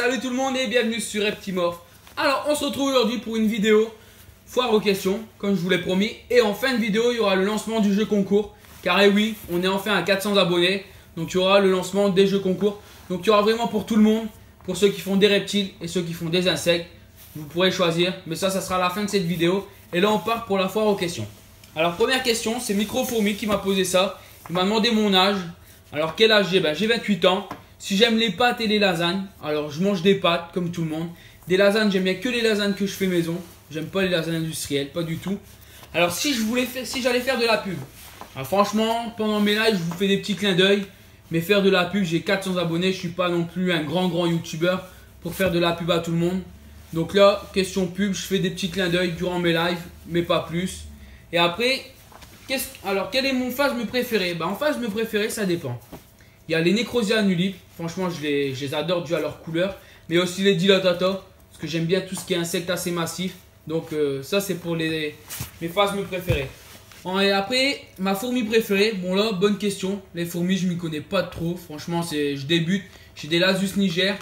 Salut tout le monde et bienvenue sur Reptimorph. Alors on se retrouve aujourd'hui pour une vidéo foire aux questions, comme je vous l'ai promis. Et en fin de vidéo, il y aura le lancement du jeu concours. Car eh oui, on est enfin à 400 abonnés. Donc il y aura le lancement des jeux concours. Donc il y aura vraiment pour tout le monde. Pour ceux qui font des reptiles et ceux qui font des insectes. Vous pourrez choisir. Mais ça sera à la fin de cette vidéo. Et là on part pour la foire aux questions. Alors première question, c'est Microfourmi qui m'a posé ça. Il m'a demandé mon âge. Alors quel âge j'ai? J'ai 28 ans. Si j'aime les pâtes et les lasagnes, alors je mange des pâtes comme tout le monde. Des lasagnes, j'aime bien que les lasagnes que je fais maison. J'aime pas les lasagnes industrielles, pas du tout. Alors si j'allais faire de la pub, alors franchement, pendant mes lives, je vous fais des petits clins d'œil. Mais faire de la pub, j'ai 400 abonnés, je suis pas non plus un grand youtubeur pour faire de la pub à tout le monde. Donc là, question pub, je fais des petits clins d'œil durant mes lives, mais pas plus. Et après, alors quel est mon phasme préféré? En phasme préféré, ça dépend. Il y a les Necrozia annulipes, franchement je les adore dû à leur couleur. Mais aussi les Dilatata, parce que j'aime bien tout ce qui est insectes assez massifs. Donc ça c'est pour mes phasmes préférés. Et après, ma fourmi préférée, bon là, bonne question. Les fourmis, je m'y connais pas trop, franchement je débute. J'ai des Lasus niger.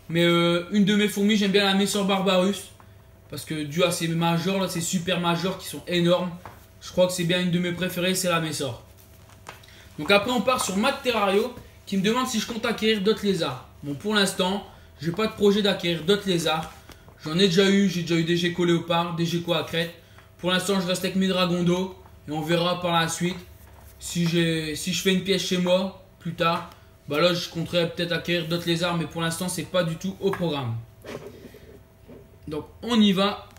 Mais une de mes fourmis, j'aime bien la Messor barbarus. Parce que dû à ces majors, là, ces super majors qui sont énormes. Je crois que c'est bien une de mes préférées, c'est la Messor. Donc après on part sur Matt Terrario qui me demande si je compte acquérir d'autres lézards. Bon pour l'instant, j'ai pas de projet d'acquérir d'autres lézards. J'en ai déjà eu, j'ai déjà eu des geckos léopards, des geckos à crête. Pour l'instant je reste avec mes dragons d'eau et on verra par la suite. Si je fais une pièce chez moi plus tard, là je compterai peut-être acquérir d'autres lézards, mais pour l'instant c'est pas du tout au programme. Donc on y va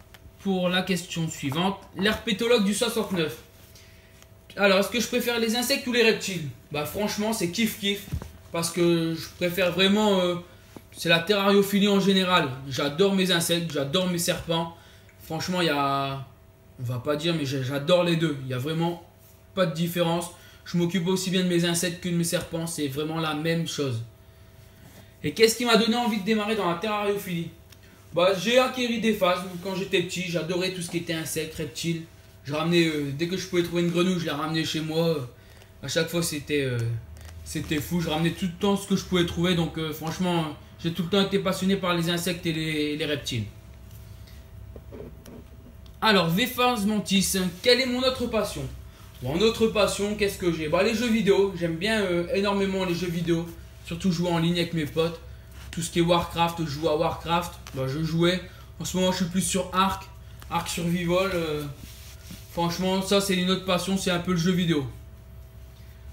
pour la question suivante. L'herpétologue du 69. Alors, est-ce que je préfère les insectes ou les reptiles? Franchement, c'est kiff-kiff. Parce que je préfère vraiment... c'est la terrariophilie en général. J'adore mes insectes, j'adore mes serpents. Franchement, il y a... On va pas dire, mais j'adore les deux. Il n'y a vraiment pas de différence. Je m'occupe aussi bien de mes insectes que de mes serpents. C'est vraiment la même chose. Et qu'est-ce qui m'a donné envie de démarrer dans la terrariophilie? J'ai acquis des phasmes quand j'étais petit. J'adorais tout ce qui était insectes, reptiles. Je ramenais, dès que je pouvais trouver une grenouille, je la ramenais chez moi. À chaque fois, c'était fou. Je ramenais tout le temps ce que je pouvais trouver. Donc, franchement, j'ai tout le temps été passionné par les insectes et les reptiles. Alors, Vphase Mantis, quelle est mon autre passion? Bon, autre passion, qu'est-ce que j'ai? Les jeux vidéo. J'aime bien énormément les jeux vidéo. Surtout jouer en ligne avec mes potes. Tout ce qui est Warcraft, je joue à Warcraft. Je jouais. En ce moment, je suis plus sur Ark Survival. Franchement, ça c'est une autre passion, c'est un peu le jeu vidéo.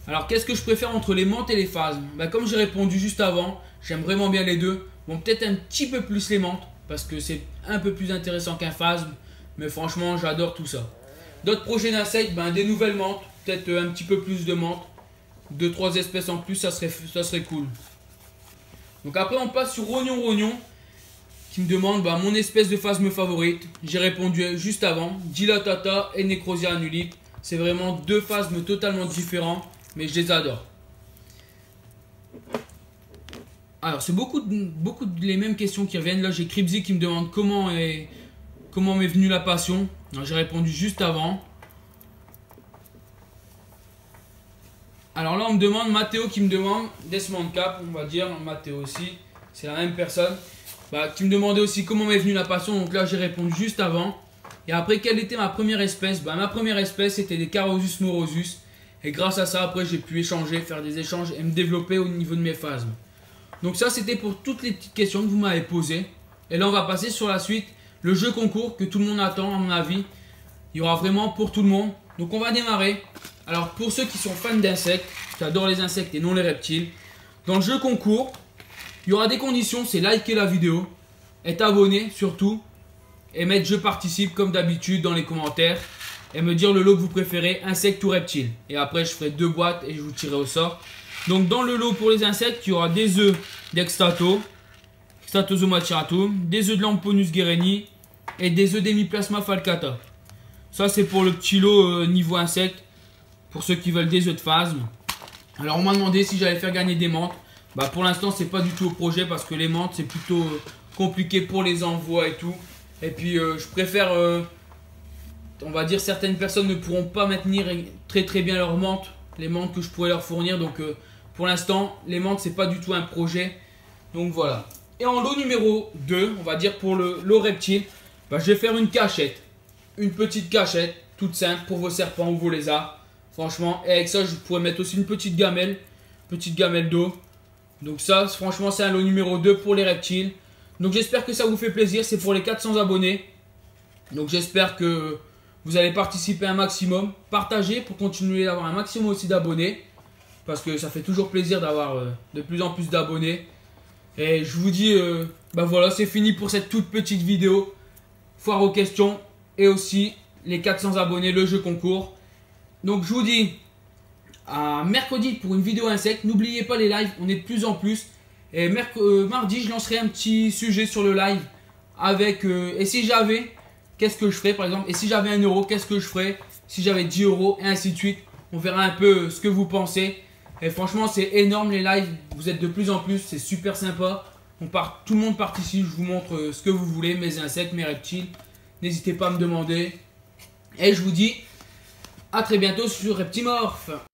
Alors, qu'est-ce que je préfère entre les menthes et les phasmes? Comme j'ai répondu juste avant, j'aime vraiment bien les deux. Bon, peut-être un petit peu plus les menthes, parce que c'est un peu plus intéressant qu'un phasme. Mais franchement, j'adore tout ça. D'autres projets d'insectes, des nouvelles menthes, peut-être un petit peu plus de menthes. 2-3 espèces en plus, ça serait cool. Donc après, on passe sur Rognon, qui me demande mon espèce de phasme favorite. J'ai répondu juste avant, Dilatata et Necrozia annulipes. C'est vraiment deux phasmes totalement différents, mais je les adore. Alors c'est beaucoup les mêmes questions qui reviennent. Là j'ai Cripsy qui me demande comment m'est venue la passion. J'ai répondu juste avant. Alors là on me demande, Mathéo qui me demande, Desmond Cap, on va dire, Mathéo aussi, c'est la même personne. Qui me demandait aussi comment m'est venue la passion. Donc là j'ai répondu juste avant. Et après, quelle était ma première espèce? Ma première espèce c'était des Carosus morosus. Et grâce à ça après j'ai pu échanger, faire des échanges et me développer au niveau de mes phasmes. Donc ça c'était pour toutes les petites questions que vous m'avez posées. Et là on va passer sur la suite. Le jeu concours que tout le monde attend à mon avis. Il y aura vraiment pour tout le monde. Donc on va démarrer. Alors pour ceux qui sont fans d'insectes, qui adorent les insectes et non les reptiles. Dans le jeu concours, il y aura des conditions, c'est liker la vidéo, être abonné surtout, et mettre je participe comme d'habitude dans les commentaires, et me dire le lot que vous préférez, insecte ou reptile. Et après je ferai 2 boîtes et je vous tirerai au sort. Donc dans le lot pour les insectes, il y aura des œufs d'Extato, Extatosoma tiratum, des œufs de Lamponus guereni, et des œufs d'Hemiplasma falcata. Ça c'est pour le petit lot niveau insecte, pour ceux qui veulent des œufs de phasme. Alors on m'a demandé si j'allais faire gagner des menthes. Pour l'instant c'est pas du tout au projet parce que les menthes c'est plutôt compliqué pour les envois et tout. Et puis je préfère, on va dire certaines personnes ne pourront pas maintenir très bien leurs menthes, les menthes que je pourrais leur fournir. Donc pour l'instant les menthes c'est pas du tout un projet. Donc voilà. Et en lot numéro 2, on va dire pour le lot reptile, bah, je vais faire une cachette. Une petite cachette, toute simple pour vos serpents ou vos lézards. Franchement, et avec ça, je pourrais mettre aussi une petite gamelle d'eau. Donc ça, franchement, c'est un lot numéro 2 pour les reptiles. Donc j'espère que ça vous fait plaisir, c'est pour les 400 abonnés. Donc j'espère que vous allez participer un maximum. Partagez pour continuer d'avoir un maximum aussi d'abonnés. Parce que ça fait toujours plaisir d'avoir de plus en plus d'abonnés. Et je vous dis, bah voilà, c'est fini pour cette toute petite vidéo. Foire aux questions et aussi les 400 abonnés, le jeu concours. Donc je vous dis à mercredi pour une vidéo insecte. N'oubliez pas les lives, on est de plus en plus. Et mardi, je lancerai un petit sujet sur le live avec et si j'avais, qu'est-ce que je ferais par exemple. Et si j'avais 1 euro, qu'est-ce que je ferais. Si j'avais 10 euros et ainsi de suite. On verra un peu ce que vous pensez. Et franchement, c'est énorme les lives. Vous êtes de plus en plus, c'est super sympa. Tout le monde participe. Je vous montre ce que vous voulez, mes insectes, mes reptiles. N'hésitez pas à me demander. Et je vous dis à très bientôt sur Reptimorph.